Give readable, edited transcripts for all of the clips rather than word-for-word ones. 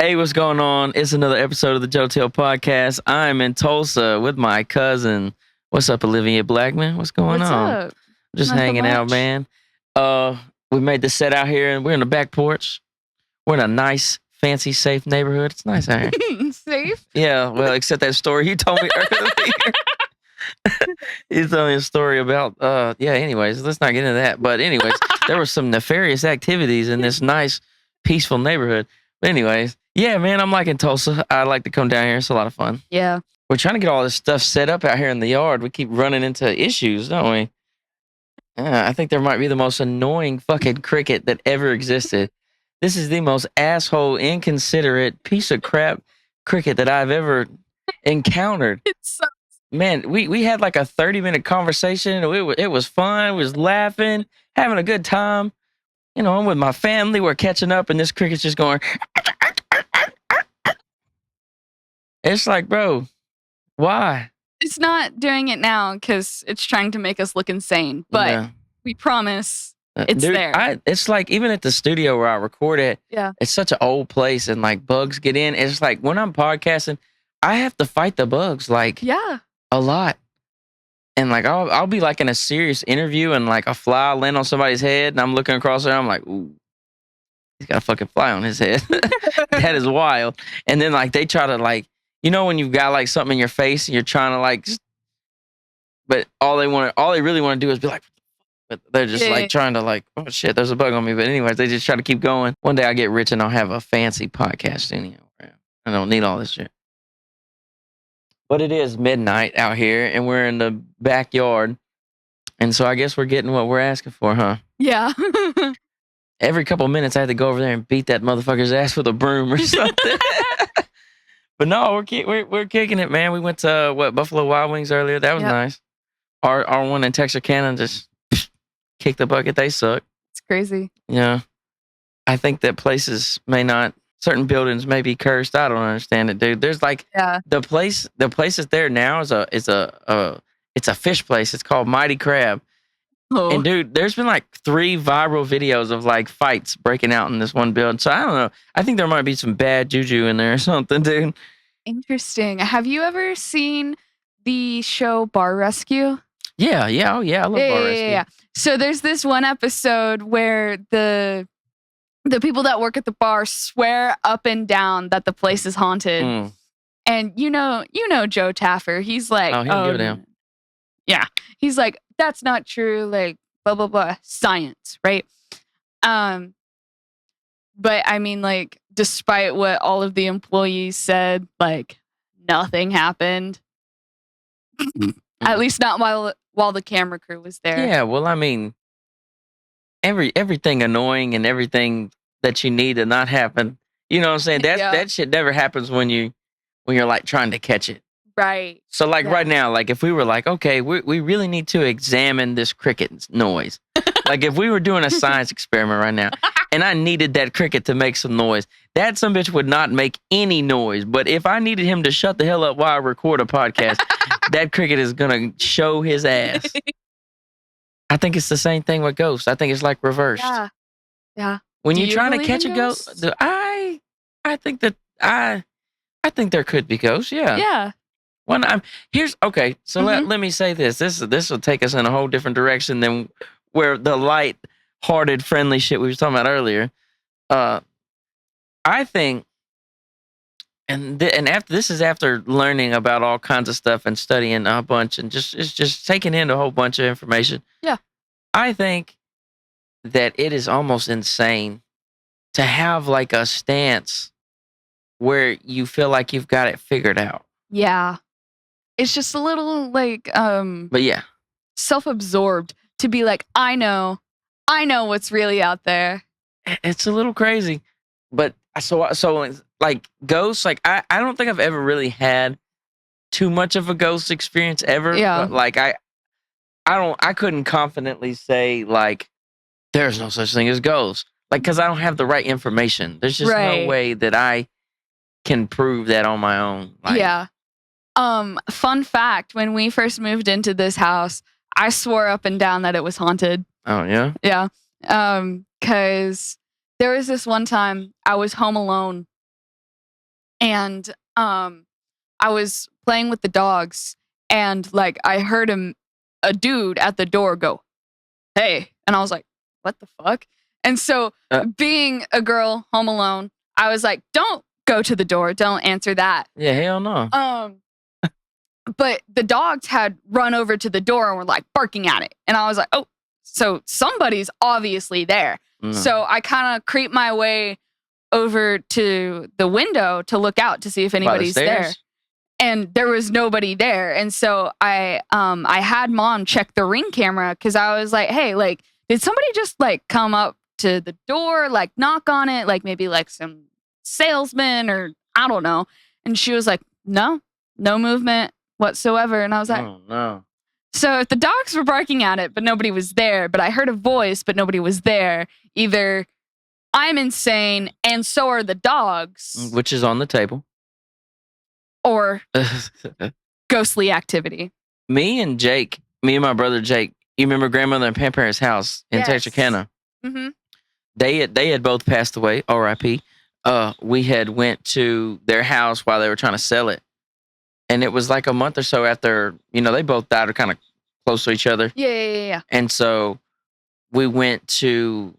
Hey, what's going on? It's another episode of the Teel podcast. I'm in Tulsa with my cousin. What's up, Olivia Blackmon? What's going What's on? up? Just Nothing hanging out, much. man. We made the set out here and we're in the back porch. We're in a nice, fancy, safe neighborhood. It's nice out here. Safe? Yeah, well, except that story you told me earlier. You told me a story about anyways, let's not get into that. But anyways, there were some nefarious activities in this nice, peaceful neighborhood. But anyways, yeah, man, I'm liking Tulsa. I like to come down here. It's a lot of fun. Yeah. We're trying to get all this stuff set up out here in the yard. We keep running into issues, don't we? Yeah, I think there might be the most annoying fucking cricket that ever existed. This is the most asshole, inconsiderate piece of crap cricket that I've ever encountered. It's Man, we had like a 30-minute conversation. It was fun. We was laughing, having a good time. You know, I'm with my family. We're catching up, and this cricket's just going. It's like, bro, why? It's not doing it now because it's trying to make us look insane. But Yeah. we promise it's Dude, there. it's like even at the studio where I record it, Yeah. it's such an old place, and like bugs get in. It's like when I'm podcasting, I have to fight the bugs like Yeah. a lot. And like I'll be like in a serious interview and like a fly land on somebody's head and I'm looking across there, I'm like, ooh, he's got a fucking fly on his head. That is wild. And then like they try to like, you know, when you've got like something in your face and you're trying to like, but all they really want to do is be like, but they're just like trying to like, oh shit, there's a bug on me. But anyways, they just try to keep going. One day I get rich and I'll have a fancy podcast studio. I don't need all this shit. But it is midnight out here and we're in the backyard. And so I guess we're getting what we're asking for, huh? Yeah. Every couple of minutes I had to go over there and beat that motherfucker's ass with a broom or something. But no, we're kicking it, man. We went to Buffalo Wild Wings earlier. That was nice. Our one in Texarkana just kicked the bucket. They suck. It's crazy. Yeah. I think that certain buildings may be cursed. I don't understand it, dude. There's like the place that's there now is a fish place. It's called Mighty Crab. Oh. And dude, there's been like 3 viral videos of like fights breaking out in this one building. So I don't know. I think there might be some bad juju in there or something, dude. Interesting. Have you ever seen the show Bar Rescue? Yeah. Oh yeah. I love Bar Rescue. Yeah. So there's this one episode where the people that work at the bar swear up and down that the place is haunted. And you know Joe Taffer. He's like, oh, he don't give a damn. Yeah. He's like, that's not true, like blah blah blah. Science, right? But I mean, like, despite what all of the employees said, like nothing happened. At least not while the camera crew was there. Yeah, well, I mean, everything annoying and everything that you need to not happen. You know what I'm saying? That shit never happens when you're like trying to catch it. Right. So like right now, like if we were like, okay, we really need to examine this cricket noise. Like if we were doing a science experiment right now and I needed that cricket to make some noise, that some bitch would not make any noise. But if I needed him to shut the hell up while I record a podcast, that cricket is going to show his ass. I think it's the same thing with ghosts. I think it's like reversed. Yeah. When you're trying to catch a ghost, I think there could be ghosts. Yeah. Yeah. So let me say this. This will take us in a whole different direction than where the light-hearted, friendly shit we were talking about earlier. I think, after learning about all kinds of stuff and studying a bunch and just taking in a whole bunch of information. Yeah. I think that it is almost insane to have like a stance where you feel like you've got it figured out. Yeah. It's just a little like but yeah, self-absorbed to be like, I know what's really out there. It's a little crazy. But so like ghosts, like I don't think I've ever really had too much of a ghost experience ever. Yeah. But like I couldn't confidently say like there's no such thing as ghosts. Like because I don't have the right information. There's just no way that I can prove that on my own. Like, yeah. Fun fact, when we first moved into this house, I swore up and down that it was haunted. Oh, yeah? Yeah. Because there was this one time I was home alone and I was playing with the dogs, and like I heard a dude at the door go, "Hey," and I was like, "What the fuck?" And so, being a girl home alone, I was like, "Don't go to the door. Don't answer that." Yeah, hell no. But the dogs had run over to the door and were like barking at it, and I was like, "Oh, so somebody's obviously there." So I kind of creeped my way over to the window to look out to see if anybody's there. And there was nobody there. And so I had mom check the Ring camera because I was like, hey, like, did somebody just like come up to the door, like knock on it, like maybe like some salesman or I don't know. And she was like, no movement whatsoever. And I was like, oh no. So if the dogs were barking at it, but nobody was there, but I heard a voice, but nobody was there, either I'm insane and so are the dogs. Which is on the table. Or ghostly activity. Me and my brother Jake, you remember grandmother and grandparents' house in Texarkana? Mm-hmm. They had both passed away, R.I.P. We had went to their house while they were trying to sell it. And it was like a month or so after, they both died or kind of close to each other. Yeah. And so we went to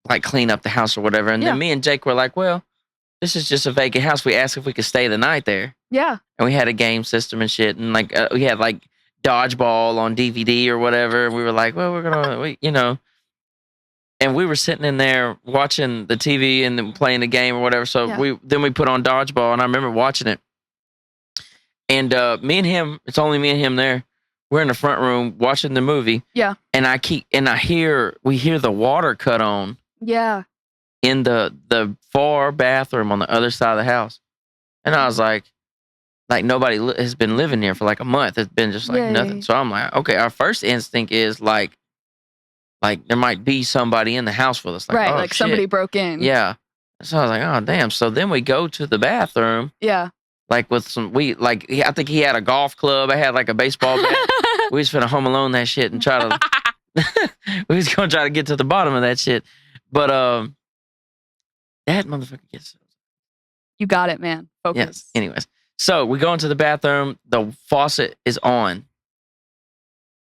like clean up the house or whatever. And then me and Jake were like, well, this is just a vacant house. We asked if we could stay the night there. Yeah. And we had a game system and shit. And like we had like dodgeball on DVD or whatever. And we were like, well, we're going to, And we were sitting in there watching the TV and then playing the game or whatever. So we put on dodgeball and I remember watching it. And me and him, it's only me and him there. We're in the front room watching the movie. Yeah. And we hear the water cut on. Yeah. In the far bathroom on the other side of the house. And I was like nobody has been living here for like a month. It's been just like nothing. Yeah. So I'm like, okay, our first instinct is like there might be somebody in the house with us. Like, right, like shit. Somebody broke in. Yeah. So I was like, oh, damn. So then we go to the bathroom. Yeah. Like with I think he had a golf club. I had like a baseball bat. We just finna home alone that shit and try to, we was going to try to get to the bottom of that shit. But, that motherfucker gets. You got it, man. Focus. Yes. Anyways. So we go into the bathroom. The faucet is on.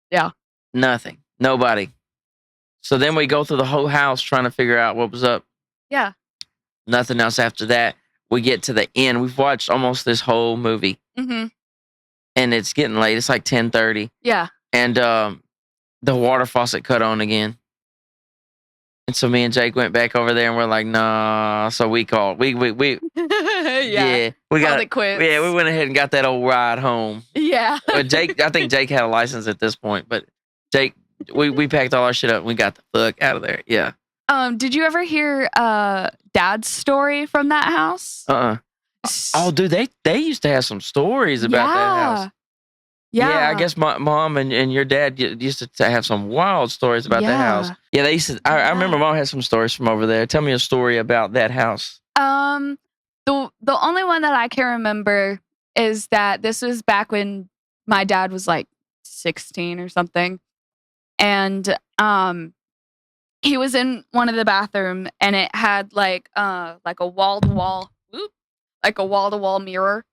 Yeah. Nothing. Nobody. So then we go through the whole house trying to figure out what was up. Yeah. Nothing else after that. We get to the end. We've watched almost this whole movie. Mm-hmm. And it's getting late. It's like 10:30. Yeah. And the water faucet cut on again. And so me and Jake went back over there and we're like, nah. So we called. We yeah. We got it quits. Yeah, we went ahead and got that old ride home. Yeah. But I think Jake had a license at this point. But Jake, we packed all our shit up and we got the fuck out of there. Yeah. Did you ever hear Dad's story from that house? Oh, dude, they used to have some stories about that house. Yeah, I guess my mom and your dad used to have some wild stories about that house. Yeah, they used to. I remember mom had some stories from over there. Tell me a story about that house. The only one that I can remember is that this was back when my dad was like 16 or something, and he was in one of the bathroom and it had like a wall to wall mirror,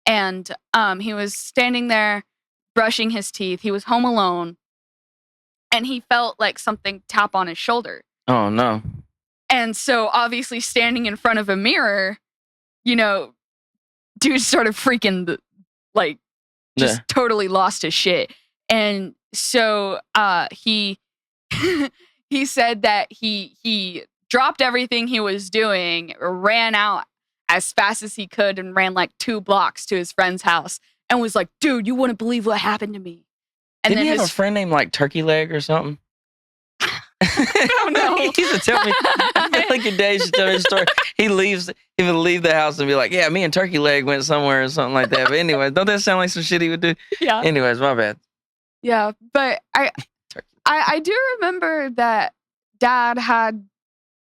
and he was standing there brushing his teeth. He was home alone and he felt like something tap on his shoulder. Oh no. And so obviously standing in front of a mirror, dude started freaking totally lost his shit. And so he he said that he dropped everything he was doing, ran out as fast as he could and ran like 2 blocks to his friend's house and was like, dude, you wouldn't believe what happened to me. And Didn't he have a friend named like Turkey Leg or something? I don't know. He used to tell me, I feel like your dad should tell me a story. He would leave the house and be like, yeah, me and Turkey Leg went somewhere or something like that. But anyway, don't that sound like some shit he would do? Yeah. Anyways, my bad. Yeah, but I do remember that Dad had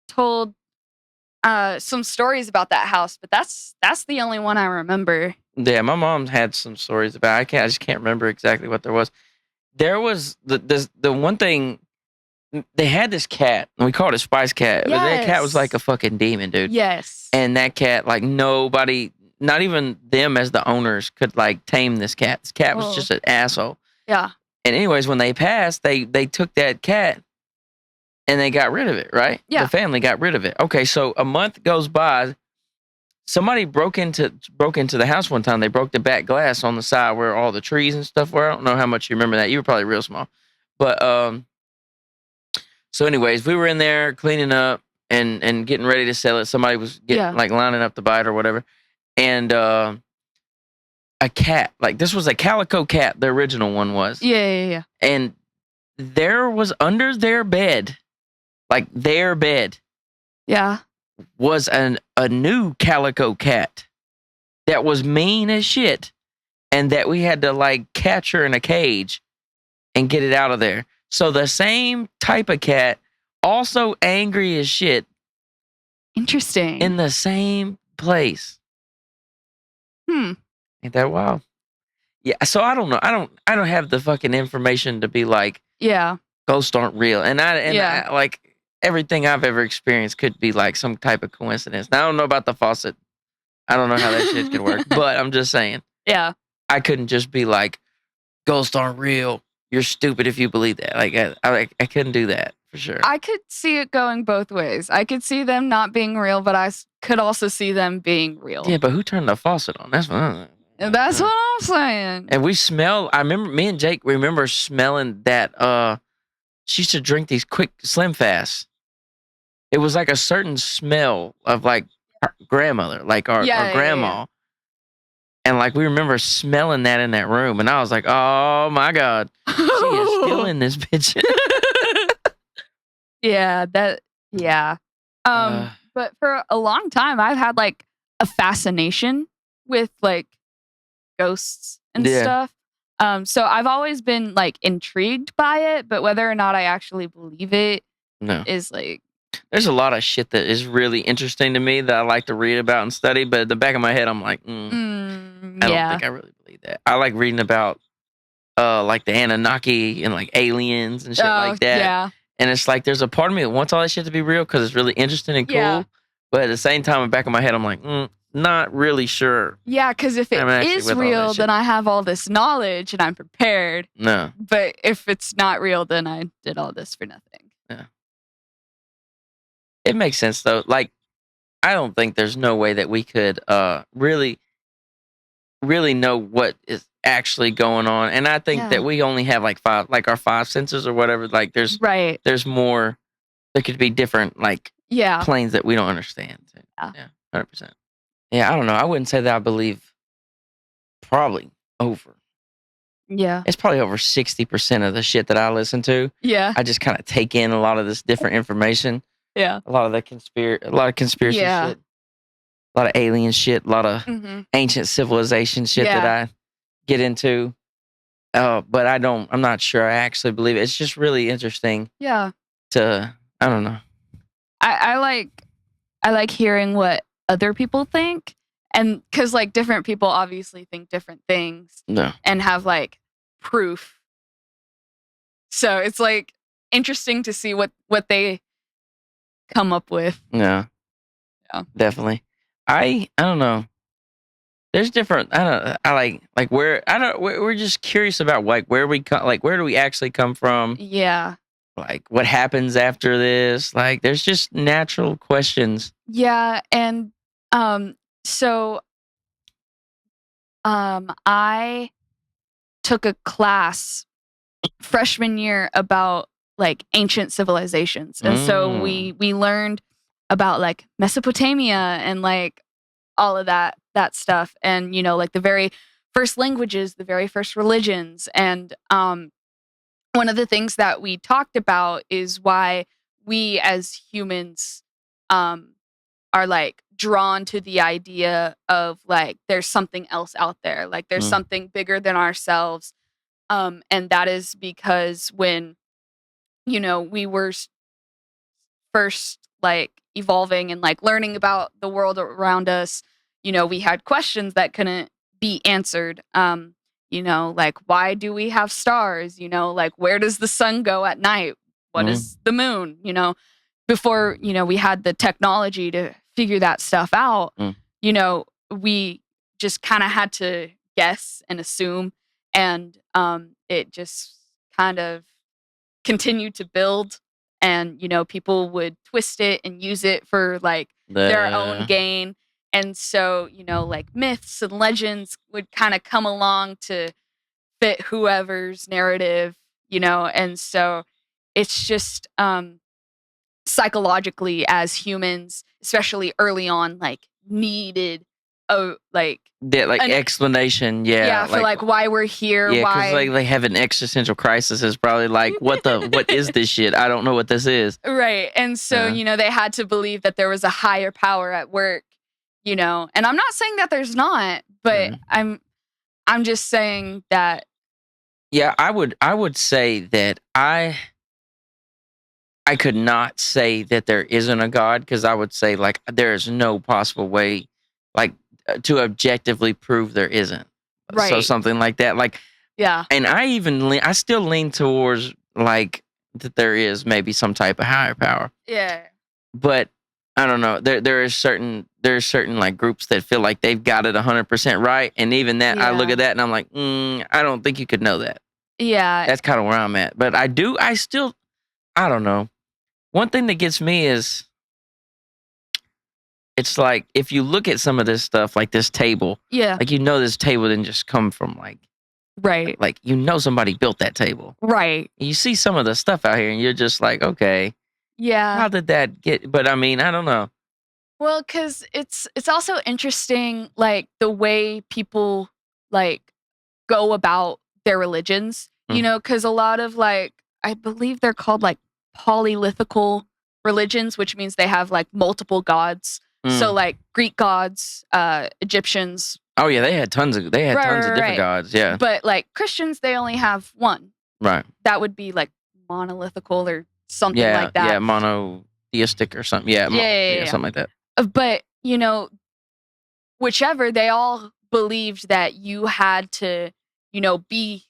told some stories about that house, but that's the only one I remember. Yeah, my mom had some stories about it. I just can't remember exactly what there was. There was the one thing, they had this cat, and we called it Spice Cat. Yes. But that cat was like a fucking demon, dude. Yes. And that cat, like nobody not even them as the owners could like tame this cat. This cat was Oh. just an asshole. Yeah. And anyways, when they passed, they took that cat and they got rid of it, right? Yeah. The family got rid of it. Okay, so a month goes by. Somebody broke into the house one time. They broke the back glass on the side where all the trees and stuff were. I don't know how much you remember that. You were probably real small. But so anyways, we were in there cleaning up and getting ready to sell it. Somebody was like lining up to buy it or whatever. And a cat, like this was a calico cat, the original one was. Yeah. And there was under their bed, like their bed, Yeah. was a new calico cat that was mean as shit, and that we had to like catch her in a cage and get it out of there. So the same type of cat, also angry as shit, Interesting. in the same place. Ain't that wild? Yeah. So I don't know. I don't have the fucking information to be like, yeah. ghosts aren't real, and I like everything I've ever experienced could be like some type of coincidence. Now I don't know about the faucet. I don't know how that shit could work, but I'm just saying. Yeah. I couldn't just be like, ghosts aren't real. You're stupid if you believe that. Like I couldn't do that for sure. I could see it going both ways. I could see them not being real, but I could also see them being real. Yeah, but who turned the faucet on? That's what I'm saying. And we smell. I remember me and Jake remember smelling that. She used to drink these quick Slim Fast. It was like a certain smell of like our grandmother, like our grandma. Yeah. And like we remember smelling that in that room, and I was like, "Oh my god, she is still in this bitch." Yeah. But for a long time, I've had like a fascination with like ghosts and stuff. So I've always been like intrigued by it, but whether or not I actually believe it is like. There's a lot of shit that is really interesting to me that I like to read about and study, but at the back of my head, I'm like, I don't think I really believe that. I like reading about like the Anunnaki and like aliens and shit like that. Yeah. And it's like there's a part of me that wants all that shit to be real because it's really interesting and cool. Yeah. But at the same time, in the back of my head, I'm like, not really sure. Yeah, because if it is real, then I have all this knowledge and I'm prepared. No. But if it's not real, then I did all this for nothing. Yeah. It makes sense though. Like, I don't think there's no way that we could really know what is actually going on. And I think that we only have like our five senses or whatever. Like there's more. There could be different like planes that we don't understand. Yeah, 100%. Yeah, I don't know. I wouldn't say that I believe probably over. Yeah. It's probably over 60% of the shit that I listen to. Yeah. I just kind of take in a lot of this different information. Yeah. A lot of conspiracy shit. A lot of alien shit. A lot of ancient civilization shit that I get into. But I'm not sure I actually believe it. It's just really interesting. Yeah. I don't know. I like hearing what other people think. And because like different people obviously think different things. No. And have like proof. So it's like interesting to see what they come up with. Yeah. Definitely. I don't know. There's different. We're just curious about like where we come, like where do we actually come from? Yeah. Like what happens after this? Like there's just natural questions. Yeah, and so I took a class freshman year about like ancient civilizations. And so we learned about like Mesopotamia and like all of that stuff. And, you know, like the very first languages, the very first religions. And one of the things that we talked about is why we as humans are like drawn to the idea of like there's something else out there. Like there's something bigger than ourselves. And that is because when, you know, we were first like evolving and like learning about the world around us, you know, we had questions that couldn't be answered. You know, like, why do we have stars? You know, like, where does the sun go at night? What is the moon? You know, before, you know, we had the technology to figure that stuff out, you know, we just kind of had to guess and assume, and it just kind of continued to build, and people would twist it and use it for like their own gain. And so like myths and legends would kind of come along to fit whoever's narrative, and so it's just psychologically as humans, especially early on, like needed a an explanation, for like why we're here, because like they have an existential crisis. Is probably like what is this shit? I don't know what this is. Right. And so they had to believe that there was a higher power at work, and I'm not saying that there's not, but I'm just saying that. Yeah, I would say that I could not say that there isn't a God, because I would say like there is no possible way like to objectively prove there isn't. Right. So something like that. Like, yeah. And I still lean towards like that there is maybe some type of higher power. Yeah. But I don't know. There's certain like groups that feel like they've got it 100% right, and even that I look at that and I'm like, I don't think you could know that. Yeah. That's kind of where I'm at. But I don't know. One thing that gets me is it's like if you look at some of this stuff, like this table, like this table didn't just come from like like somebody built that table, right? You see some of the stuff out here, and you're just like, okay, how did that get? But I mean, I don't know. Well, because it's also interesting, like the way people like go about their religions, because a lot of like I believe they're called like polylithical religions, which means they have like multiple gods. So like Greek gods, Egyptians. Oh yeah, they had tons of different gods. Yeah, but like Christians, they only have one. Right. That would be like monolithical or something like that. Yeah, monotheistic or something. Yeah, something like that. But whichever, they all believed that you had to, be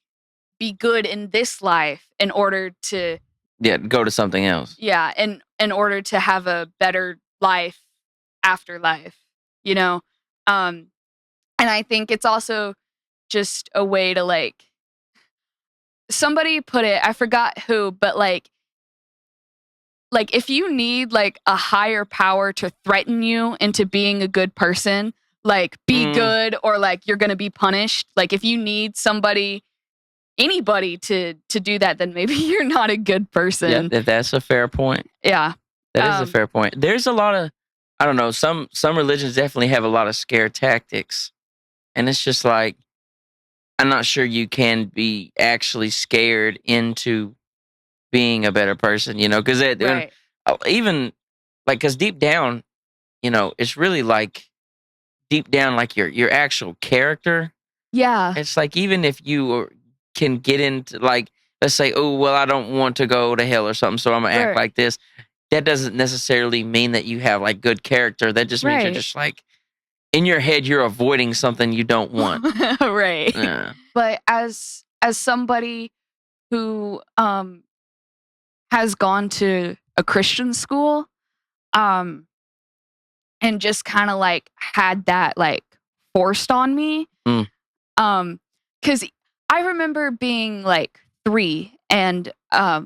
good in this life in order to go to something else. Yeah, in order to have a better life after life, and I think it's also just a way to like, somebody put it, I forgot who, but like if you need like a higher power to threaten you into being a good person, like be good or like you're gonna be punished. Like if you need anybody to do that, then maybe you're not a good person. Yeah, that's a fair point. Yeah. That is a fair point. There's a lot of, I don't know, some religions definitely have a lot of scare tactics. And it's just like, I'm not sure you can be actually scared into being a better person, because even like, because deep down, it's really like deep down, like your actual character. Yeah. It's like, even if you can get into like, let's say, oh, well, I don't want to go to hell or something, so I'm going to act like this. That doesn't necessarily mean that you have like good character. That just means you're just like, in your head, you're avoiding something you don't want. Right. Yeah. But as somebody who has gone to a Christian school, and just kind of like had that like forced on me, because I remember being like 3 and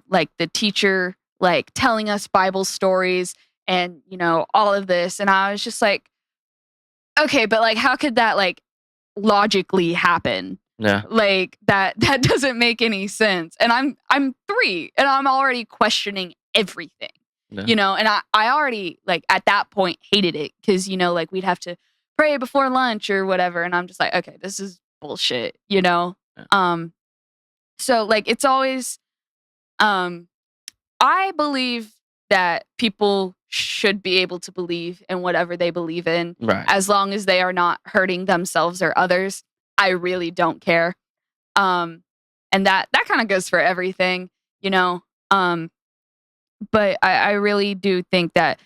like the teacher like telling us Bible stories and all of this, and I was just like, okay, but like how could that like logically happen? Yeah. Like that doesn't make any sense. And I'm 3 and I'm already questioning everything. Yeah. And I already like at that point hated it because like we'd have to pray before lunch or whatever, and I'm just like, okay, this is bullshit. Yeah. So like it's always I believe that people should be able to believe in whatever they believe in, as long as they are not hurting themselves or others. I really don't care. And that kind of goes for everything, but I really do think that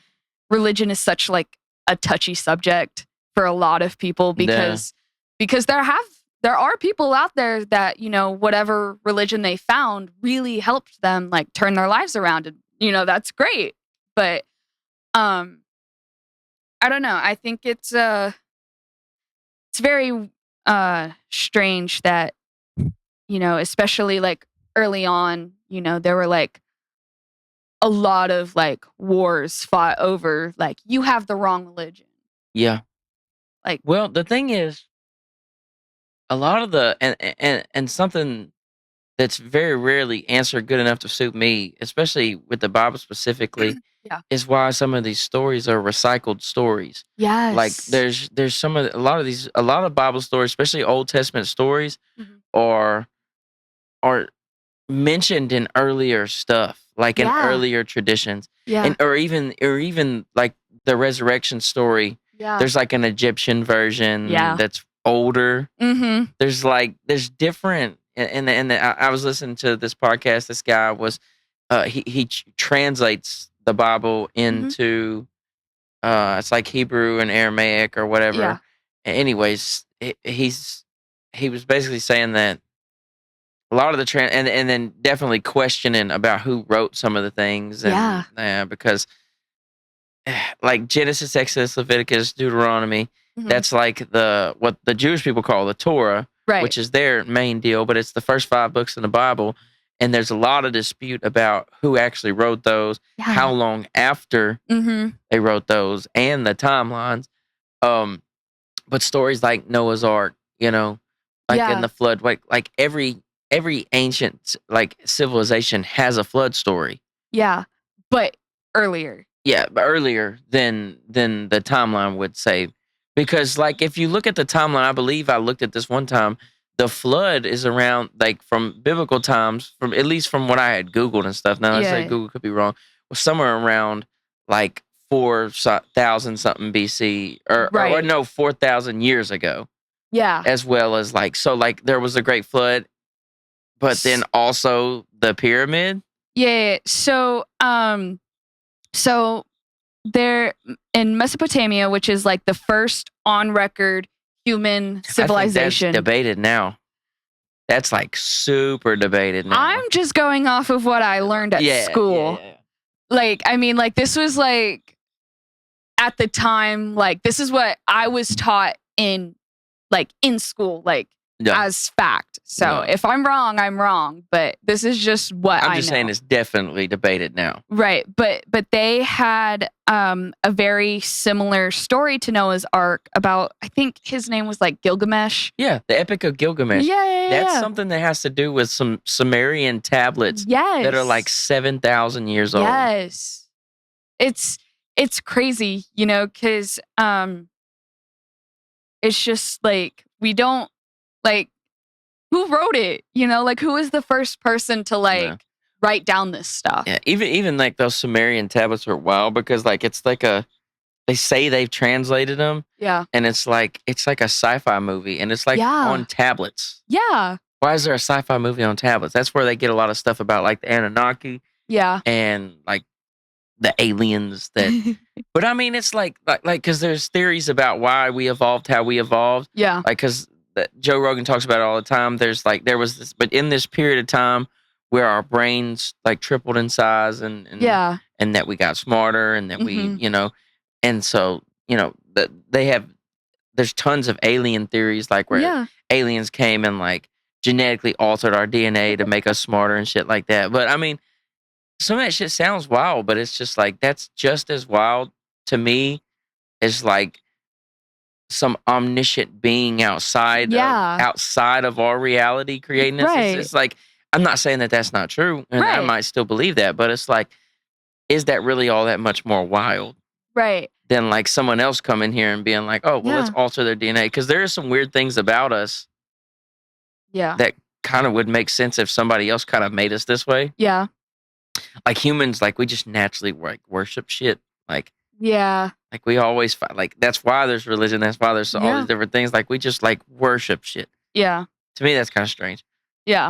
religion is such like a touchy subject for a lot of people because there are people out there that, whatever religion they found really helped them like turn their lives around, and that's great. But I don't know. I think it's it's very strange that, especially like early on, there were like a lot of like wars fought over like you have the wrong religion. Yeah. Like, well, the thing is, a lot of the and something that's very rarely answered good enough to suit me, especially with the Bible specifically, Yeah. is why some of these stories are recycled stories. Like Yes. there's a lot of Bible stories, especially Old Testament stories, Mhm. are mentioned in earlier stuff, like in Yeah. earlier traditions, Yeah. and or even like the resurrection story. Yeah. There's like an Egyptian version Yeah. that's older. Mm-hmm. There's different, and I was listening to this podcast. This guy was he translates the Bible into it's like Hebrew and Aramaic or whatever. Yeah. Anyways, he was basically saying that a lot of the and then definitely questioning about who wrote some of the things, and because like Genesis, Exodus, Leviticus, Deuteronomy, that's like what the Jewish people call the Torah, Right. which is their main deal, but it's the first 5 books in the Bible, and there's a lot of dispute about who actually wrote those, how long after they wrote those, and the timelines. But stories like Noah's Ark, like in the flood, like every ancient like civilization has a flood story. Yeah. But earlier. Yeah, but earlier than the timeline would say. Because like if you look at the timeline, I believe I looked at this one time, the flood is around like from biblical times, from at least from what I had Googled and stuff. Now I say Google could be wrong. Was somewhere around like 4,000 something BC or no, 4,000 years ago. Yeah. As well as like there was a great flood, but then also the pyramid. Yeah. So there in Mesopotamia, which is like the first on record human civilization. I think that's debated now. That's like super debated now. I'm just going off of what I learned at school. Yeah. Like, I mean, like this was like at the time, like this is what I was taught in school, like as fact. So if I'm wrong, I'm wrong. But this is just what I'm just saying it's definitely debated now. Right. But they had a very similar story to Noah's Ark about, I think his name was like Gilgamesh. Yeah, the Epic of Gilgamesh. Yeah. That's something that has to do with some Sumerian tablets that are like 7,000 years old. Yes. It's crazy, because it's just like we don't like who wrote it, like who is the first person to write down this stuff. Yeah, even like those Sumerian tablets are wild because like it's like they say they've translated them. Yeah. And it's like a sci-fi movie and it's like on tablets. Yeah. Why is there a sci-fi movie on tablets? That's where they get a lot of stuff about like the Anunnaki. Yeah. And like the aliens that but I mean it's like because there's theories about why we evolved how we evolved. Yeah. Like because Joe Rogan talks about it all the time. There was this, but in this period of time where our brains like tripled in size and that we got smarter and that we and so that there's tons of alien theories like where aliens came and like genetically altered our DNA to make us smarter and shit like that. But I mean, some of that shit sounds wild, but it's just like that's just as wild to me as like some omniscient being outside of our reality creating this. Right. It's like I'm not saying that that's not true, and I might still believe that, but it's like, is that really all that much more wild? Right. Than like someone else coming here and being like, oh, well, let's alter their DNA. Because there are some weird things about us that kind of would make sense if somebody else kind of made us this way. Yeah. Like humans, like we just naturally like worship shit. Like, like we always like that's why there's religion. That's why there's all these different things. Like we just like worship shit. Yeah. To me, that's kind of strange. Yeah.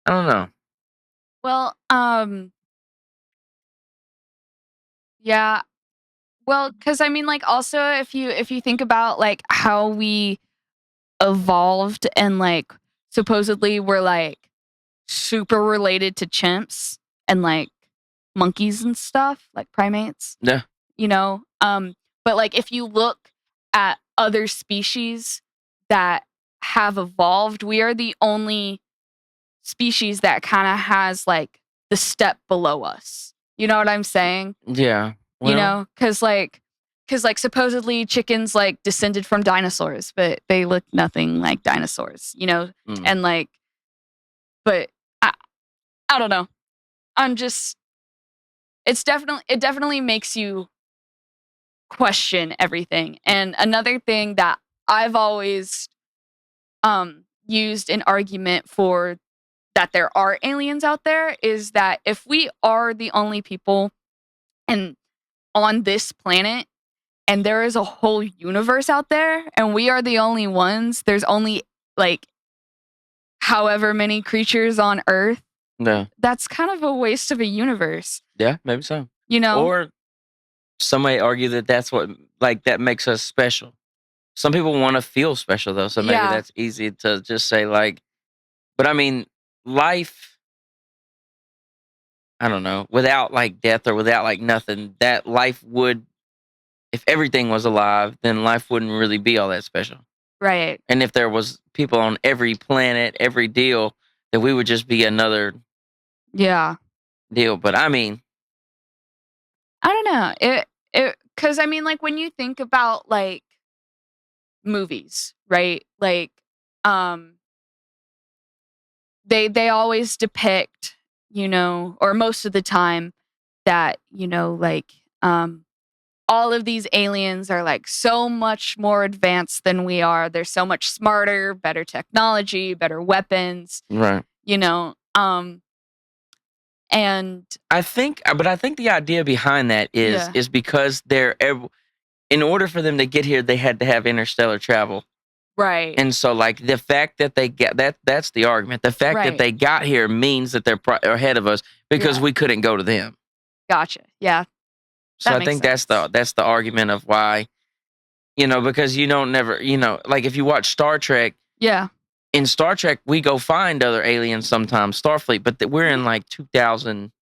I don't know. Well, yeah. Well, because I mean, like, also if you think about like how we evolved and like supposedly we're like super related to chimps and like monkeys and stuff, like primates. Yeah. But like if you look at other species that have evolved, we are the only species that kind of has like the step below us. You know what I'm saying? Yeah. Well, You know, because supposedly chickens like descended from dinosaurs, but they look nothing like dinosaurs. You know, and like, but I don't know. I'm just. It definitely makes you question everything. And another thing that I've always used an argument for that there are aliens out there is that if we are the only people and on this planet and there is a whole universe out there and we are the only ones, there's only like however many creatures on Earth. Yeah. That's kind of a waste of a universe. Yeah, maybe so. You know? Or some may argue that that's what, like, that makes us special. Some people want to feel special, though, so maybe that's easy to just say, like, but I mean, life, I don't know, without, like, death or without, like, nothing, that life would, if everything was alive, then life wouldn't really be all that special. Right. And if there was people on every planet, every deal, then we would just be another deal. But I mean, I don't know. Because I mean, like when you think about like movies, right? Like, they always depict, you know, or most of the time that, you know, like, all of these aliens are like so much more advanced than we are. They're so much smarter, better technology, better weapons. Right. You know, and I think the idea behind that is because in order for them to get here, they had to have interstellar travel. Right. And so, like, the fact that they get that's the argument. The fact that they got here means that they're ahead of us because we couldn't go to them. Gotcha. Yeah. So I think that's the argument of why, you know, because you don't never, you know, like if you watch Star Trek. Yeah. In Star Trek, we go find other aliens sometimes, Starfleet, but we're in like 2000,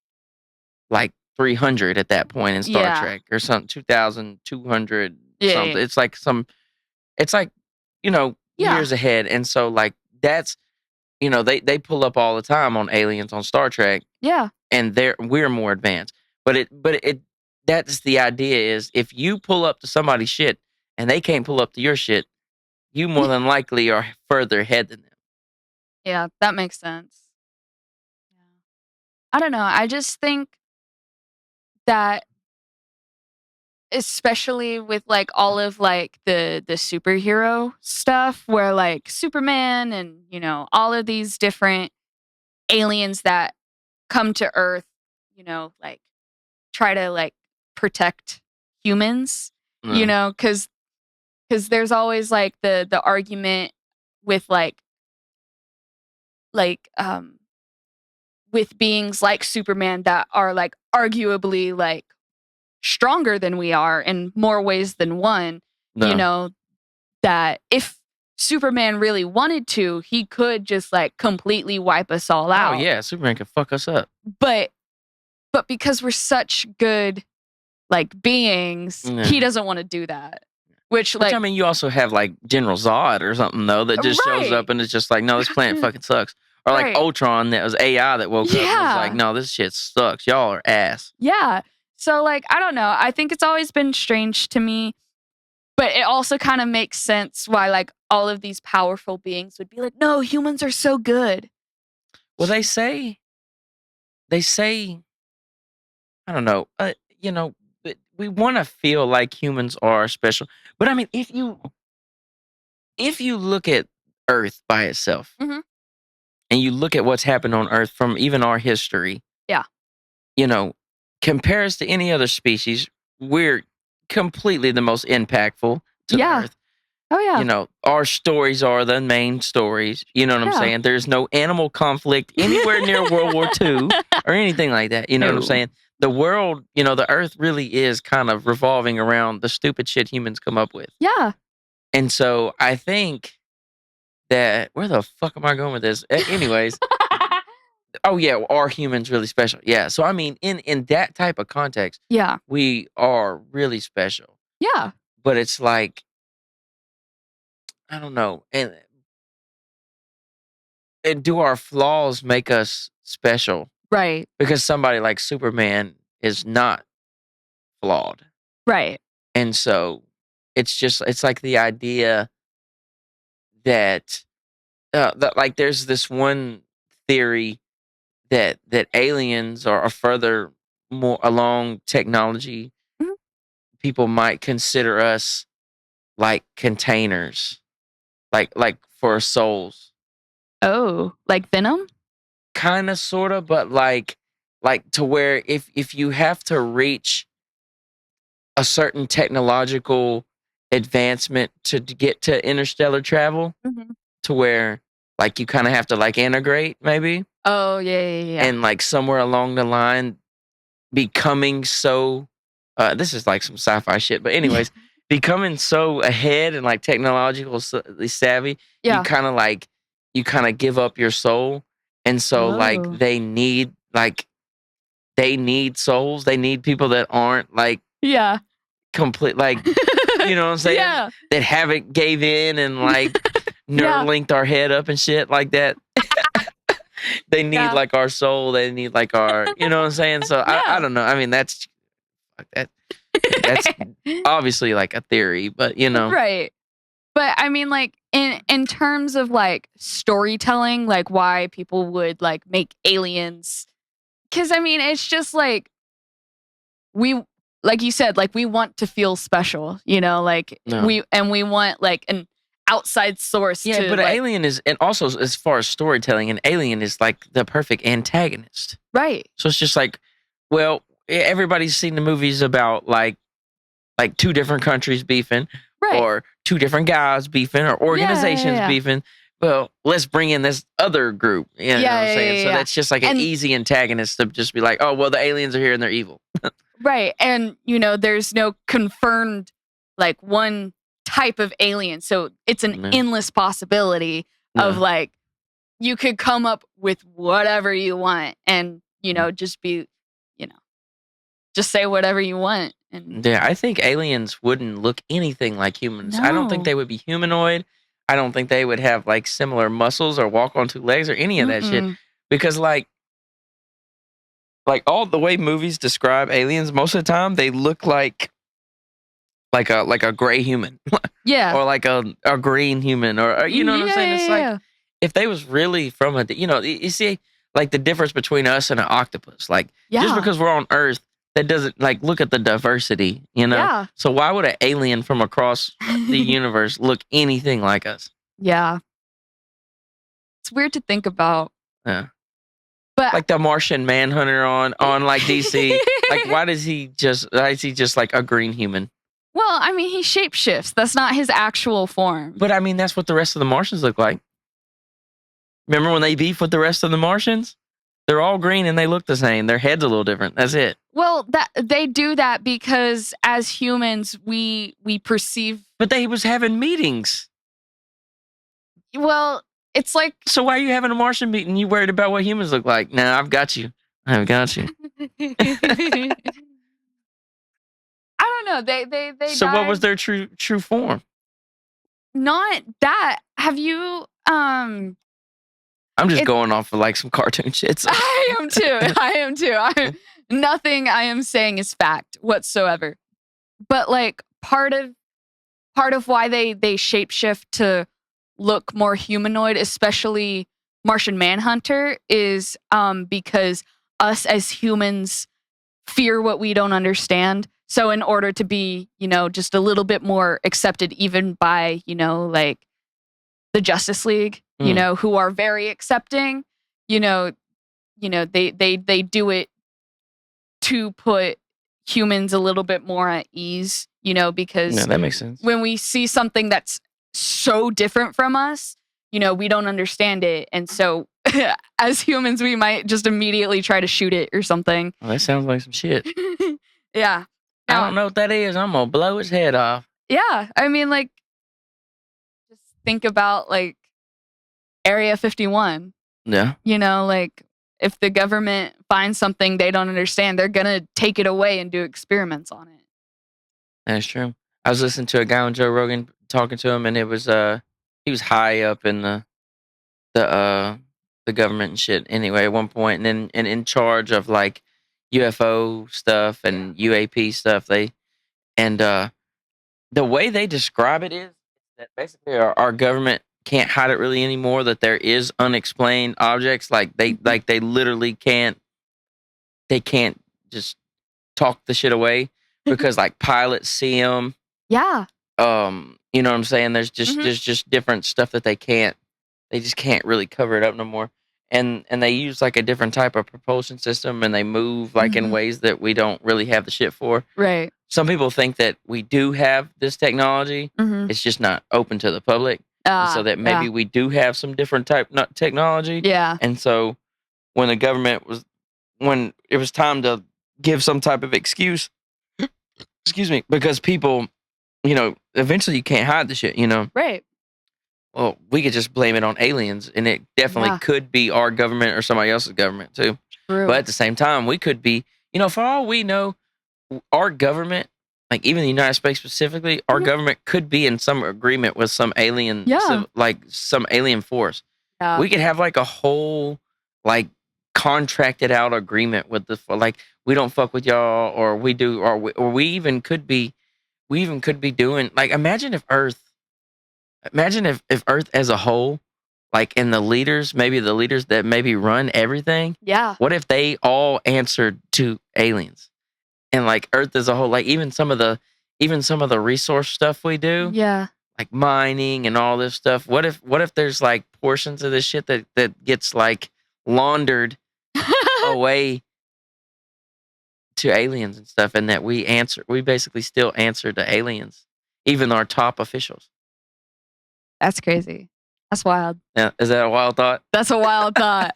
like 300 at that point in Star Trek or something, 2200 something. It's like you know, years ahead. And so like that's, you know, they pull up all the time on aliens on Star Trek. Yeah. And we're more advanced. But that's the idea is if you pull up to somebody's shit and they can't pull up to your shit, you more than likely are further ahead than them. Yeah, that makes sense. Yeah. I don't know. I just think that especially with like all of like the superhero stuff where like Superman and, you know, all of these different aliens that come to Earth, you know, like try to like protect humans, you know, cuz there's always like the argument with like with beings like Superman that are like arguably like stronger than we are in more ways than one, you know, that if Superman really wanted to, he could just like completely wipe us all out. Oh yeah, Superman could fuck us up. But because we're such good like beings, he doesn't want to do that. Which I mean, you also have like General Zod or something though that just shows up and it's just like, no, this planet fucking sucks. Or like Ultron that was AI that woke up and was like, no, this shit sucks. Y'all are ass. Yeah. So like, I don't know. I think it's always been strange to me, but it also kind of makes sense why like all of these powerful beings would be like, no, humans are so good. Well, they say, I don't know, you know, we want to feel like humans are special. But I mean, if you look at Earth by itself and you look at what's happened on Earth from even our history, you know, compare us to any other species, we're completely the most impactful to the Earth. Oh, yeah. You know, our stories are the main stories. You know what I'm saying? There's no animal conflict anywhere near World War II or anything like that. You know what I'm saying? The world, you know, the Earth really is kind of revolving around the stupid shit humans come up with. Yeah. And so I think that, where the fuck am I going with this? Anyways. Oh, yeah. Are humans really special? Yeah. So, I mean, in that type of context, we are really special. Yeah. But it's like, I don't know. And do our flaws make us special? Right. Because somebody like Superman is not flawed. Right. And so it's like the idea that that like there's this one theory that aliens are further more along technology. Mhm. People might consider us like containers, like for souls. Oh, like Venom? Kind of sort of, but like to where if you have to reach a certain technological advancement to get to interstellar travel, Mhm. to where like you kind of have to like integrate maybe, Oh, yeah. and like somewhere along the line becoming so this is like some sci-fi shit, but Yeah. anyways, becoming so ahead and like technological savvy, Yeah. you kind of give up your soul. And so like Oh. they need souls, they need people that aren't like Yeah. complete, like, you know what I'm saying, Yeah. that haven't gave in and like Yeah. linked our head up and shit like that. They need Yeah. like our soul, they need like our, you know what I'm saying. So I Yeah. don't know, I mean that's that's obviously like a theory, but you know. Right. But I mean, like in terms of like storytelling, like why people would like make aliens, because I mean, it's just like we, like you said, like we want to feel special, you know, like No. we want like an outside source. Yeah, to but like, Alien is, and also as far as storytelling, an Alien is like the perfect antagonist. right. So it's just like, well, everybody's seen the movies about like two different countries beefing, Right. or two different guys beefing, or organizations Yeah. beefing. Well, let's bring in this other group. You know what I'm saying? So that's just like an easy antagonist to just be like, oh, well, the aliens are here and they're evil. Right. And, you know, there's no confirmed like one type of alien. So it's an No. endless possibility of No. like, you could come up with whatever you want and, you know, just be, you know, just say whatever you want. And Yeah, I think aliens wouldn't look anything like humans. I don't think No. they would be humanoid. I don't think they would have like similar muscles or walk on two legs or any of that shit. Mm-mm. Because like all the way movies describe aliens, most of the time they look like a gray human. Yeah. Or like a green human, or you know what I'm saying? It's like if they was really from a, you know, you see like the difference between us and an octopus. Like just Yeah. because we're on Earth, that doesn't, like, look at the diversity, you know? Yeah. So why would an alien from across the universe look anything like us? Yeah. It's weird to think about. Yeah. But Like the Martian Manhunter on like DC. Like why is he just like a green human? well, I mean, he shapeshifts. That's not his actual form. But I mean that's what the rest of the Martians look like. Remember when they beef with the rest of the Martians? They're all green and they look the same. Their head's a little different. That's it. Well, that they do that because as humans, we perceive. But they was having meetings. Well, it's like So why are you having a Martian meeting? You worried about what humans look like? Nah, I've got you. I've got you. I don't know. They So what was died- their true form? not that. Have you I'm just going off of like some cartoon shit. So. I am too. Nothing I am saying is fact whatsoever. But like part of why they shapeshift to look more humanoid, especially Martian Manhunter, is because us as humans fear what we don't understand. So in order to be, you know, just a little bit more accepted even by, you know, like the Justice League, you know, who are very accepting, you know, they do it to put humans a little bit more at ease, you know, because Yeah, that makes sense. when we see something that's so different from us, you know, we don't understand it. And so as humans, we might just immediately try to shoot it or something. Well, that sounds like some shit. Yeah. I don't know what that is. I'm gonna blow his head off. Yeah. I mean, like, just think about like Area 51. Yeah. You know, like if the government finds something they don't understand, they're going to take it away and do experiments on it. That's true. I was listening to a guy on Joe Rogan talking to him, and it was he was high up in the uh the government and shit anyway at one point, and then and in charge of like UFO stuff and UAP stuff. They and the way they describe it is that basically our government can't hide it really anymore. That there is unexplained objects, like they literally can't, they can't just talk the shit away because like pilots see them. Yeah. You know what I'm saying? Mhm. There's just different stuff that they just can't really cover it up no more. And they use like a different type of propulsion system, and they move like in Mhm. ways that we don't really have the shit for. Right. Some people think that we do have this technology. Mhm. It's just not open to the public. And so that maybe Yeah. we do have some different type technology. Yeah. And so when the government was, when it was time to give some type of excuse, excuse me, because people, you know, eventually you can't hide the shit, you know. Right. Well, we could just blame it on aliens, and it definitely Yeah. could be our government or somebody else's government too. True. But at the same time, we could be, you know, for all we know, our government, like even the United States specifically, our Mhm. government could be in some agreement with some alien, Yeah. like some alien force. Yeah. We could have like a whole, like, contracted out agreement with the, like, we don't fuck with y'all, or we do, or we even could be, doing, like, imagine if Earth as a whole, like, and the leaders, maybe the leaders that maybe run everything, Yeah. what if they all answered to aliens? And like Earth as a whole, like even some of the resource stuff we do, Yeah. like mining and all this stuff. What if there's like portions of this shit that gets like laundered away to aliens and stuff, and that we basically still answer to aliens, even our top officials. That's crazy. That's wild. Now, is that a wild thought? That's a wild thought.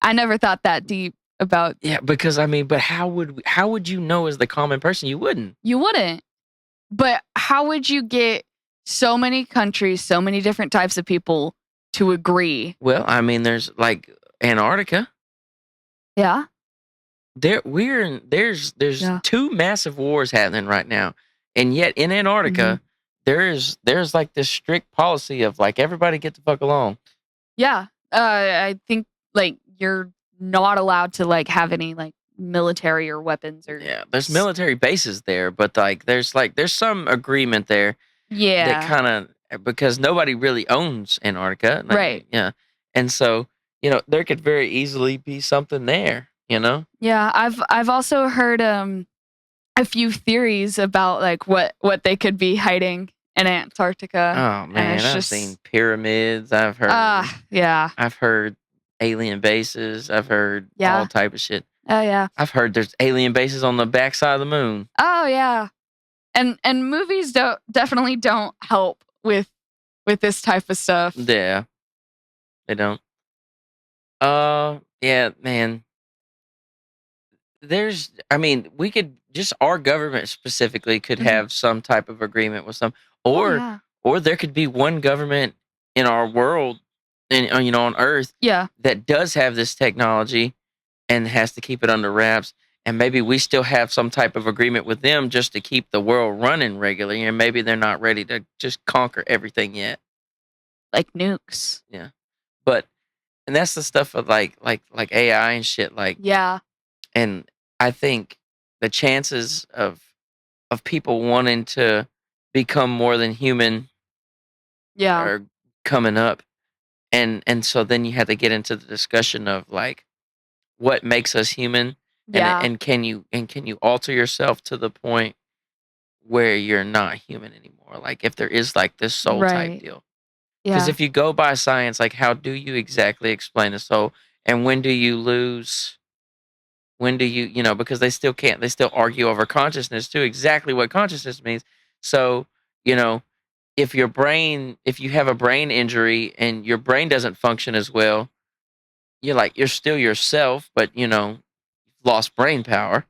I never thought that deep about. Yeah, because I mean, but how would you know as the common person? You wouldn't. You wouldn't. But how would you get so many countries, so many different types of people to agree? Well, I mean, there's like Antarctica. Yeah. There's Yeah. two massive wars happening right now, and yet in Antarctica there's like this strict policy of like everybody get the fuck along. Yeah. I think like you're not allowed to like have any like military or weapons or. Yeah, there's military bases there, but like there's some agreement there that Yeah. kind of, because nobody really owns Antarctica, like, Right. Yeah, and so you know there could very easily be something there. You know. Yeah. I've also heard a few theories about like what they could be hiding in Antarctica. Oh man, it's I've just- seen pyramids. I've heard. Yeah. I've heard alien bases. I've heard Yeah. all type of shit. Oh yeah. I've heard there's alien bases on the backside of the moon. Oh yeah. And movies definitely don't help with this type of stuff. Yeah, they don't. Yeah, man. I mean, we could just, our government specifically could Mhm. have some type of agreement with some, Oh, or yeah. or there could be one government in our world, and you know, on Earth, Yeah. that does have this technology and has to keep it under wraps. And maybe we still have some type of agreement with them just to keep the world running regularly. And maybe they're not ready to just conquer everything yet. Like nukes. But, and that's the stuff of like AI and shit. Like, Yeah. and I think the chances of people wanting to become more than human Yeah. are coming up. And so then you have to get into the discussion of like what makes us human. Yeah. And can you alter yourself to the point where you're not human anymore? Like if there is like this soul type Right. deal. Yeah. Because if you go by science, like how do you exactly explain the soul? And when do you lose? When do you, you know, because they still argue over consciousness too, exactly what consciousness means. So, you know, if you have a brain injury and your brain doesn't function as well, you're still yourself, but you know, lost brain power.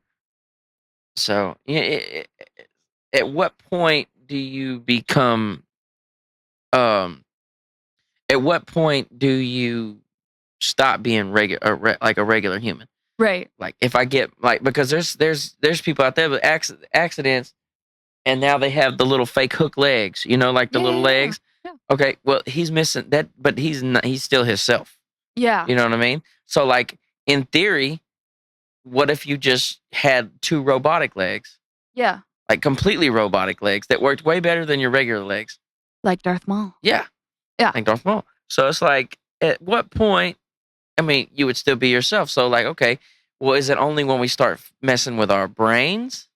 So, at what point do you become? At what point do you stop being like a regular human? Right. Like if I get like, because there's people out there with accidents, and now they have the little fake hook legs. You know, like the little legs. Yeah. Okay, well, he's missing that, but he's not, he's still himself. Yeah. You know what I mean? So, like, in theory, what if you just had 2 robotic legs? Yeah. Like, completely robotic legs that worked way better than your regular legs. Like Darth Maul. Yeah. Yeah. Like Darth Maul. So, it's like, at what point, I mean, you would still be yourself. So, like, okay, well, is it only when we start messing with our brains?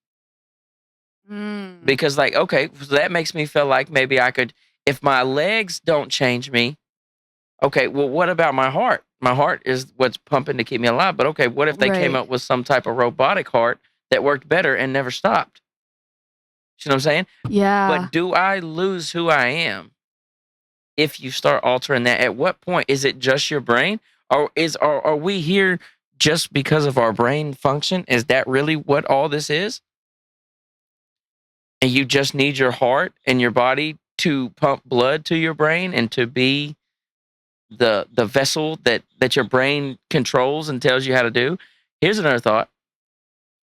Because, like, okay, so that makes me feel like maybe I could, if my legs don't change me, okay, well, what about my heart? My heart is what's pumping to keep me alive. But okay, what if they came Right. up with some type of robotic heart that worked better and never stopped? You know what I'm saying? Yeah. But do I lose who I am if you start altering that? At what point is it just your brain, or are we here just because of our brain function? Is that really what all this is? And you just need your heart and your body to pump blood to your brain and to be the vessel that your brain controls and tells you how to do. Here's another thought.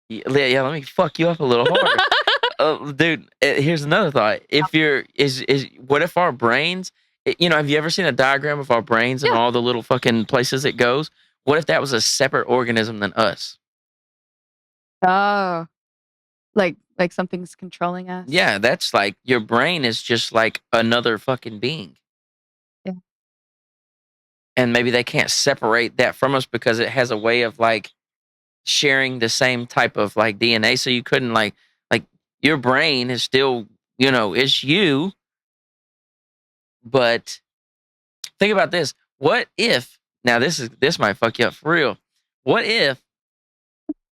Yeah, let me fuck you up a little harder. Dude, here's another thought. If you're is what if our brains, have you ever seen a diagram of our brains and Yeah. all the little fucking places it goes? What if that was a separate organism than us? Oh. Like something's controlling us. Yeah, that's like your brain is just like another fucking being. Yeah. And maybe they can't separate that from us because it has a way of like sharing the same type of like DNA. So you couldn't like your brain is still, it's you. But think about this. What if, now this might fuck you up for real. What if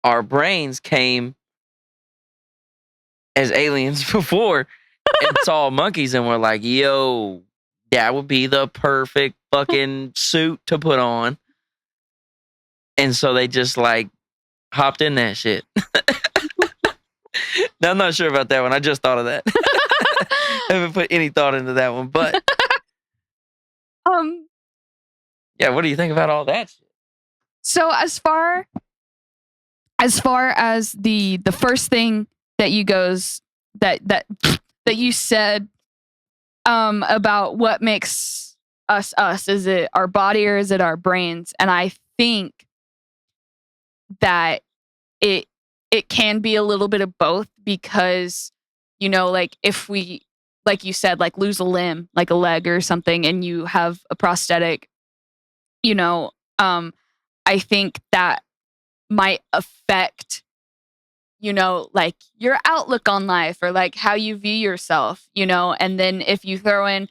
our brains came as aliens before and saw monkeys and were like, yo, that would be the perfect fucking suit to put on. And so they just like hopped in that shit. Now, I'm not sure about that one. I just thought of that. I haven't put any thought into that one, but yeah, what do you think about all that shit? So as far as the first thing that you said about what makes us us, is it our body or is it our brains? And I think that it can be a little bit of both, because like if we, like you said, like lose a limb, like a leg or something, and you have a prosthetic, I think that might affect like your outlook on life, or like how you view yourself, and then if you throw in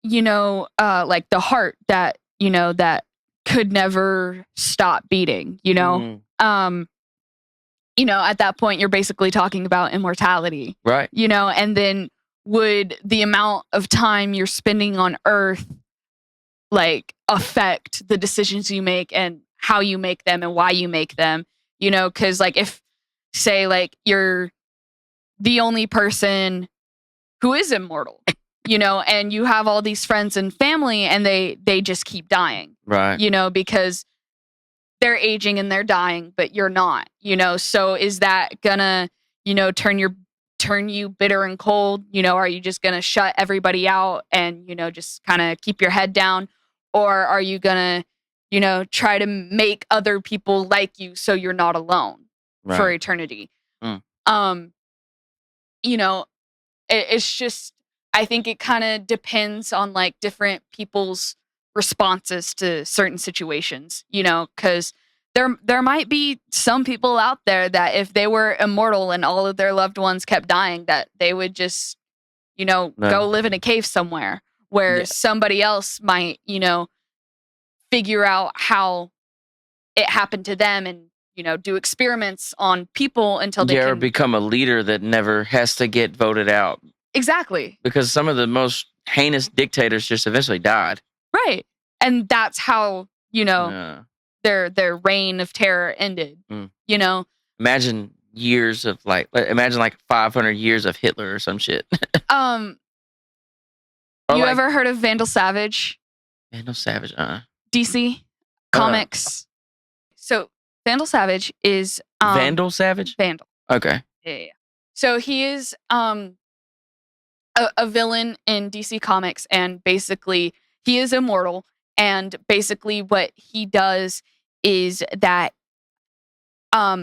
like the heart that that could never stop beating, at that point you're basically talking about immortality, Right. And then would the amount of time you're spending on earth like affect the decisions you make and how you make them and why you make them? Because like if, say, like you're the only person who is immortal, and you have all these friends and family, and they just keep dying, Right. Because they're aging and they're dying, but you're not, so is that gonna, turn you bitter and cold? Are you just gonna shut everybody out and, just kind of keep your head down? Or are you gonna, try to make other people like you so you're not alone for eternity? It's just, I think it kind of depends on like different people's responses to certain situations, because there might be some people out there that if they were immortal and all of their loved ones kept dying, that they would just, go live in a cave somewhere, where somebody else might, figure out how it happened to them and, do experiments on people until they or can become a leader that never has to get voted out. Exactly. Because some of the most heinous dictators just eventually died. Right. And that's how, their reign of terror ended. Imagine years of imagine 500 years of Hitler or some shit. You ever heard of Vandal Savage? Vandal Savage, DC Comics. So Vandal Savage is Vandal Savage? Vandal. Okay. Yeah. So he is a villain in DC Comics, and basically he is immortal. And basically, what he does is that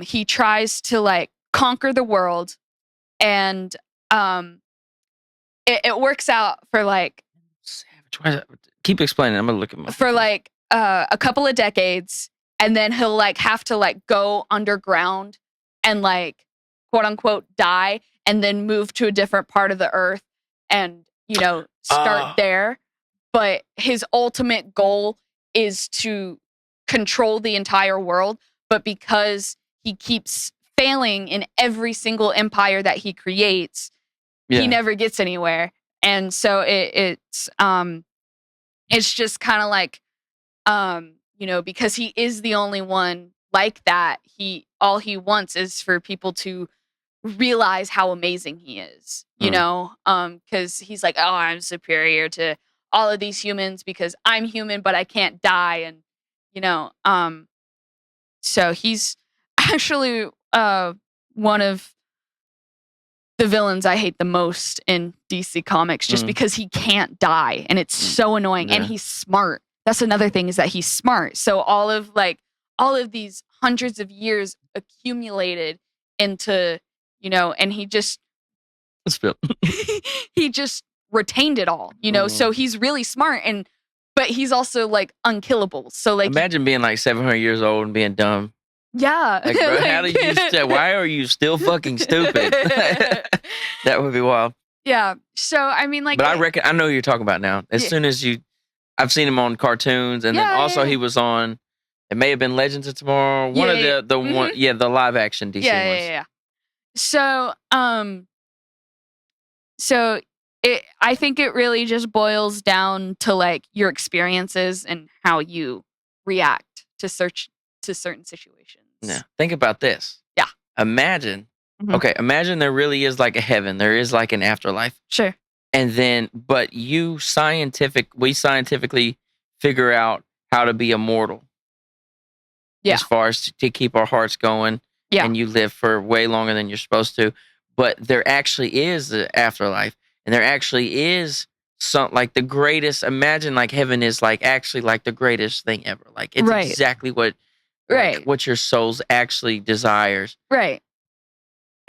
he tries to like conquer the world, and it works out for like Keep explaining. I'm gonna look at my for like a couple of decades, and then he'll like have to like go underground and like quote unquote die, and then move to a different part of the earth and start there. But his ultimate goal is to control the entire world. But because he keeps failing in every single empire that he creates, he never gets anywhere. And so it's just kind of like, because he is the only one like that, all he wants is for people to realize how amazing he is, because he's like, oh, I'm superior to all of these humans because I'm human, but I can't die. And, so he's actually one of the villains I hate the most in DC Comics, just because he can't die, and it's so annoying. And he's smart. That's another thing, is that he's smart. So all of these hundreds of years accumulated into, and he just he just retained it all, So he's really smart, but he's also like unkillable. So like, imagine being like 700 years old and being dumb. Yeah. Like, bro, how do you why are you still fucking stupid? That would be wild. Yeah. So I mean, like, but I know who you're talking about now. As soon as I've seen him on cartoons, and then also he was on. It may have been Legends of Tomorrow. One of the one, the live action DC ones. Yeah. So I think it really just boils down to like your experiences and how you react to certain situations. Yeah. Think about this. Yeah. Imagine. Okay. Imagine there really is like a heaven. There is like an afterlife. Sure. And then, but we scientifically figure out how to be immortal. Yeah. As far as to keep our hearts going. Yeah. And you live for way longer than you're supposed to. But there actually is an afterlife. And there actually is like the greatest. Imagine like heaven is like actually like the greatest thing ever. Like it's exactly what your soul's actually desires. Right.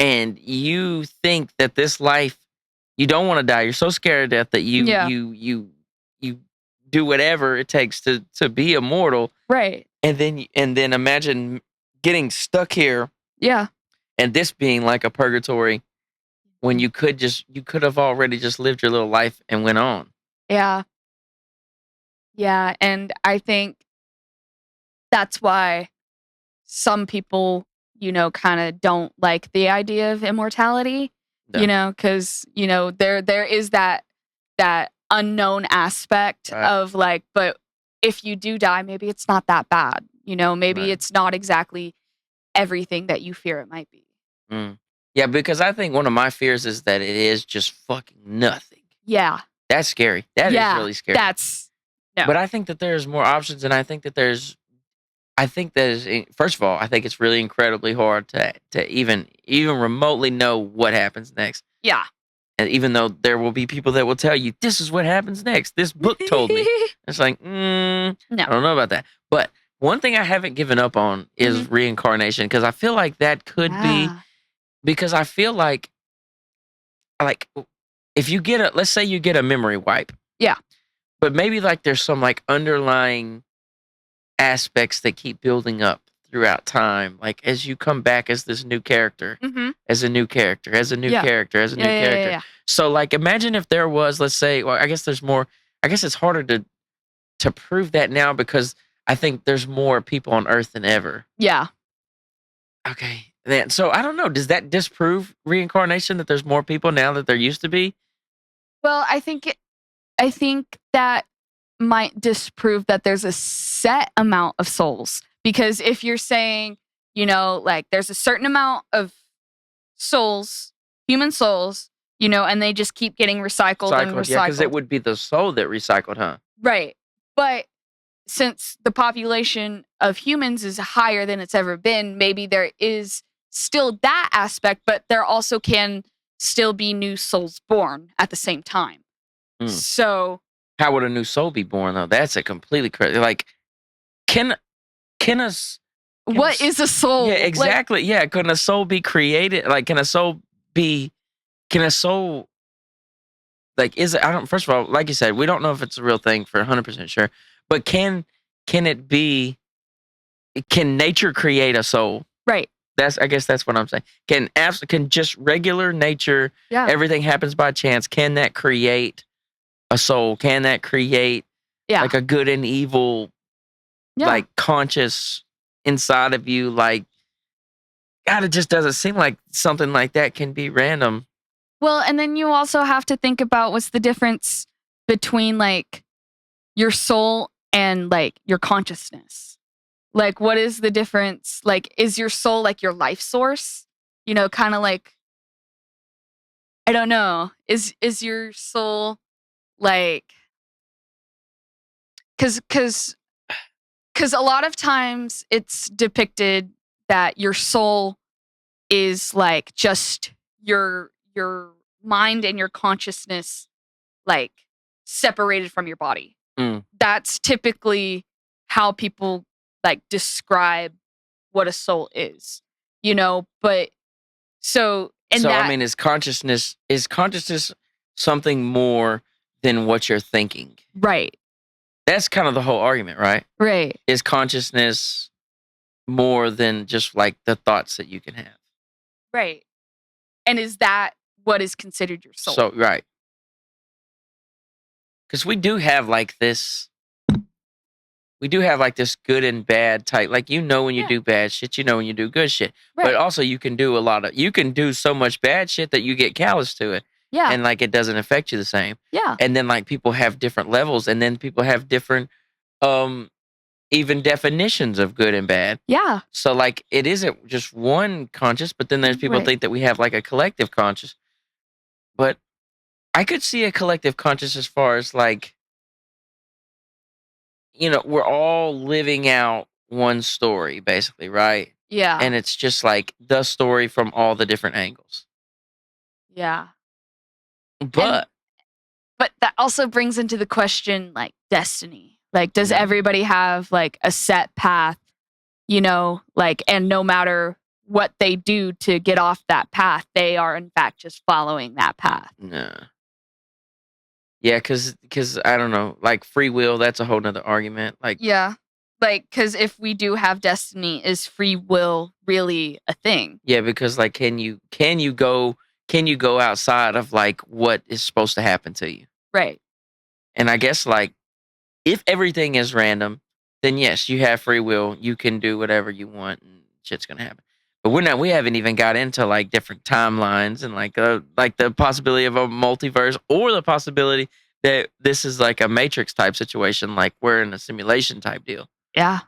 And you think that this life, you don't want to die. You're so scared of death that you do whatever it takes to be immortal. Right. And then imagine getting stuck here. Yeah. And this being like a purgatory, when you could have already just lived your little life and went on. Yeah. Yeah. And I think that's why some people, kind of don't like the idea of immortality, because, there is that unknown aspect of like, but if you do die, maybe it's not that bad, maybe it's not exactly everything that you fear it might be. Yeah, because I think one of my fears is that it is just fucking nothing. Yeah. That's scary. That is really scary. No. But I think that there's more options, and I think that first of all, I think it's really incredibly hard to even remotely know what happens next. Yeah. And even though there will be people that will tell you, this is what happens next. This book told me. It's like, no. I don't know about that. But one thing I haven't given up on is reincarnation, because I feel like that could be, because I feel like if you let's say you get a memory wipe. Yeah. But maybe like there's some like underlying aspects that keep building up throughout time, like as you come back as this new character, as a new character, as a new character, as a new character. Yeah. So like imagine if there was, let's say, well, I guess it's harder to prove that now, because I think there's more people on Earth than ever. Yeah. Okay. Then so I don't know, does that disprove reincarnation, that there's more people now that there used to be? Well, I think that might disprove that there's a set amount of souls, because if you're saying, like there's a certain amount of souls, human souls, and they just keep getting recycled and recycled. Yeah, because it would be the soul that recycled, huh? Right. But since the population of humans is higher than it's ever been, maybe there is still that aspect, but there also can still be new souls born at the same time. So how would a new soul be born though? That's a completely crazy. Like, can what is a soul? Yeah, exactly. Yeah, can a soul be created? Like, can a soul like, is it? I don't. First of all, like you said, we don't know if it's a real thing for 100% sure. But can it be? Can nature create a soul? Right. I guess that's what I'm saying. Can just regular nature? Yeah. Everything happens by chance. Can that create a soul? Can that create like a good and evil, like conscious inside of you? Like, God, it just doesn't seem like something like that can be random. Well, and then you also have to think about what's the difference between like your soul and like your consciousness. Like, what is the difference? Like, is your soul like your life source? You know, kind of like, I don't know. Is your soul like, because a lot of times it's depicted that your soul is like just your mind and your consciousness like separated from your body. That's typically how people like describe what a soul is, you know. But I mean, is consciousness something more than what you're thinking? Right. That's kind of the whole argument, right? Right. Is consciousness more than just like the thoughts that you can have? Right. And is that what is considered your soul? So, right. Because we do have like this good and bad type. Like, you know when you do bad shit, you know when you do good shit. Right. But also you can do so much bad shit that you get callous to it. Yeah. And like it doesn't affect you the same. Yeah. And then like people have different levels, and then people have different even definitions of good and bad. Yeah. So like it isn't just one conscious, but then there's people think that we have like a collective conscious. But I could see a collective conscious as far as like, you know, we're all living out one story basically, right? Yeah. And it's just like the story from all the different angles. Yeah. But that also brings into the question like destiny. Like, does everybody have like a set path, you know, like, and no matter what they do to get off that path, they are in fact just following that path? No. Yeah, because I don't know, like free will, that's a whole nother argument. Like, yeah, like, because if we do have destiny, is free will really a thing? Yeah, because like, can you go outside of like what is supposed to happen to you? Right. And I guess like, if everything is random, then yes, you have free will. You can do whatever you want, and shit's gonna happen. But we haven't even got into like different timelines and like the possibility of a multiverse, or the possibility that this is like a Matrix type situation, like we're in a simulation type deal. Yeah.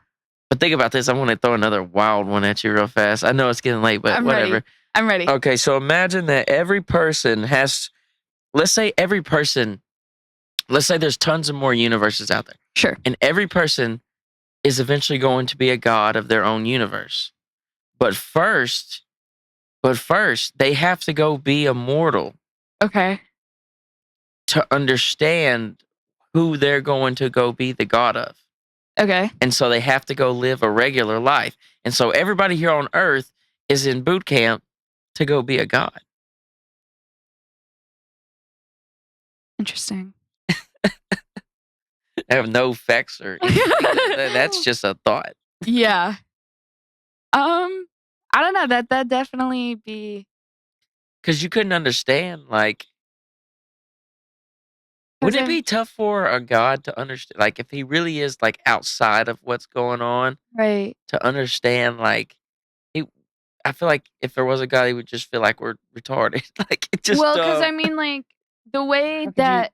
But think about this. I want to throw another wild one at you real fast. I know it's getting late, but whatever. I'm ready. Okay, so imagine that every person has, let's say there's tons of more universes out there. Sure. And every person is eventually going to be a god of their own universe. But first, they have to go be immortal. Okay. To understand who they're going to go be the god of. Okay. And so they have to go live a regular life. And so everybody here on Earth is in boot camp to go be a god. Interesting. I have no facts or anything. That's just a thought. Yeah. I don't know. That definitely be, because you couldn't understand. Like, would it be tough for a god to understand? Like, if he really is like outside of what's going on, right? To understand, like, I feel like if there was a god, he would just feel like we're retarded. Like, it just because I mean, like the way that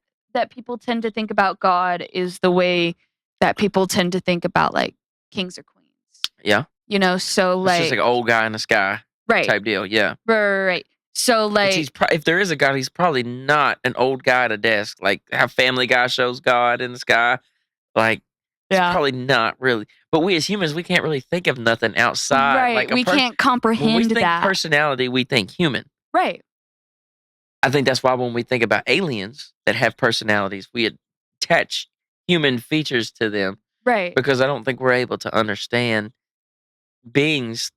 people tend to think about God is the way that people tend to think about like kings or queens. Yeah. You know, so like it's just like an old guy in the sky, right? Type deal. Yeah. Right. So like, if there is a God, he's probably not an old guy at a desk. Like how Family Guy shows God in the sky. Like, it's probably not really. But we as humans, we can't really think of nothing outside. Right. Like we can't comprehend when we think that personality, we think human. Right. I think that's why when we think about aliens that have personalities, we attach human features to them Right. because I don't think we're able to understand beings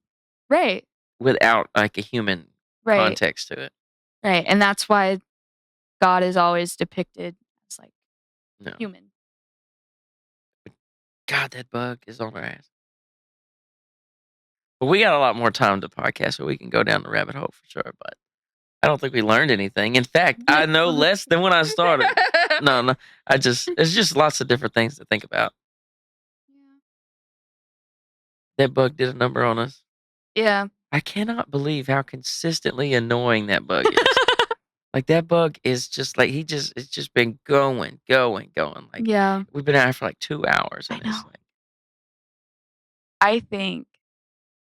Right. without like a human Right. context to it. Right. And that's why God is always depicted as like No. human. God, that bug is on our ass. But we got a lot more time to podcast, so we can go down the rabbit hole for sure. But I don't think we learned anything. In fact, I know less than when I started. No, it's just lots of different things to think about. Yeah. That bug did a number on us. Yeah. I cannot believe how consistently annoying that bug is. Like that bug is just like it's just been going. Like Yeah. we've been out here for like 2 hours. And I know. it's like, I think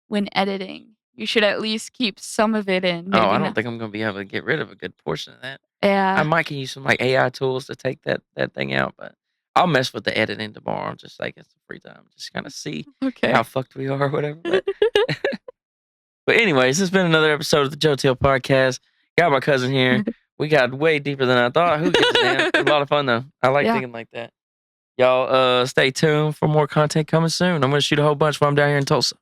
when editing, you should at least keep some of it in. Maybe I don't not. think I'm gonna be able to get rid of a good portion of that. Yeah. I might can use some like AI tools to take that thing out, but I'll mess with the editing tomorrow. Just like it's free time, just kind of see Okay. how fucked we are or whatever. But anyways, this has been another episode of the Joe Teel podcast. Got my cousin here. We got way deeper than I thought. Who gives a damn? A lot of fun though. I like thinking like that. Y'all stay tuned for more content coming soon. I'm gonna shoot a whole bunch while I'm down here in Tulsa.